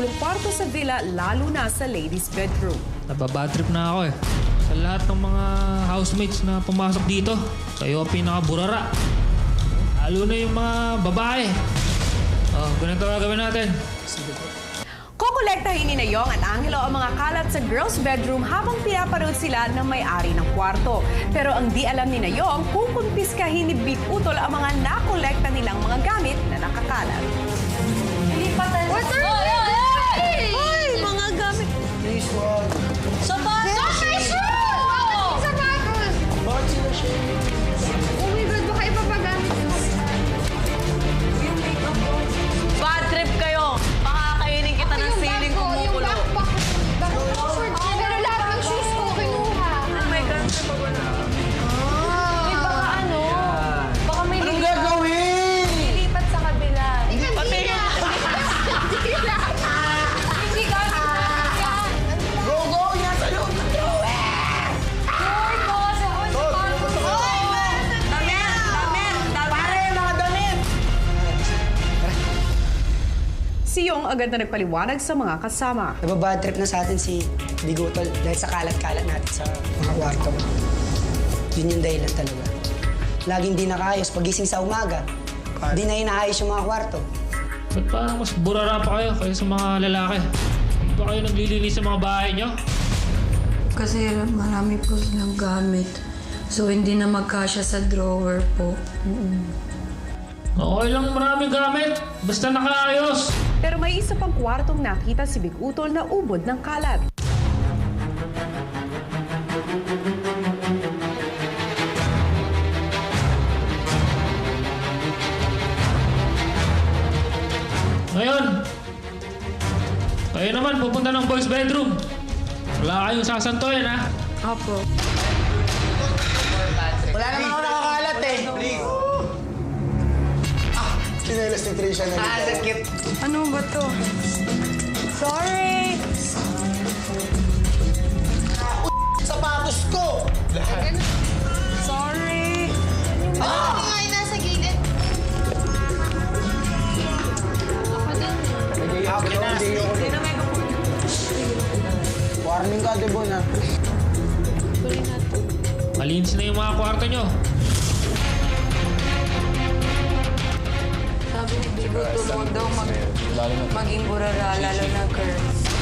gulong kwarto sa villa, lalo na sa ladies' bedroom. Nababadtrip na ako eh. Sa lahat ng mga housemates na pumasok dito, kayo ang pinakaburara. Lalo na yung mga babae. Oh, ganun gagawin natin. Kokolektahin ni Nayong at Angelo ang mga kalat sa girls' bedroom habang pinapanood sila ng may-ari ng kwarto. Pero ang di alam ni Nayong kung kumpiskahin ni Big Utol ang mga nakolekta nilang mga gamit na nakakalat. What's up? Ay, mga gamit! Sapatos! Sapatos! Oh my God, baka ipapagamit mo. Yung makeup ko. Bad trip kayo! Makakainin kita ng siling kumukulo. Yung backpack. Pero lahat ng shoes ko kinuha. Oh my God, pag wala. Wait, baka ano? Baka may Anong gagawin? lilipat sa kabila. Pati Hindi gamit na yan. Go, go! Yan sa'yo! Lord ko, sapatos ko. Pare, mga damit! Si Yong agad na nagpaliwanag sa mga kasama. Nababad trip na sa atin si Bigutol dahil sa kalat-kalat natin sa mga kwarto. Yun yung dahilan talaga. Laging di nakaayos. Pagising sa umaga, di na inaayos yung mga kwarto. Ba't parang mas burara pa kayo kaysa sa mga lalaki? Hindi ba kayo naglilinis sa mga bahay nyo? Kasi marami po silang gamit. So, hindi na magkasya sa drawer po. Okay lang maraming gamit. Basta nakaayos. Pero may isa pang kwartong nakita si Big Utol na ubod ng kalat. Ngayon, kayo naman pupunta ng boys' bedroom. Wala kayong sasantoyin, ha? Opo. Wala naman ako nakakalat eh. Sinelas ni Trisha na dito. Ano ba to? Sorry. Sapatos ko! Sorry. Ano nga yung nasa gilid? Ako din. Warning ka, Debon, ha? Malinis na yung mga kwarto nyo. Sabi ni Bigo, tulungan daw maging burara, lalo na girls.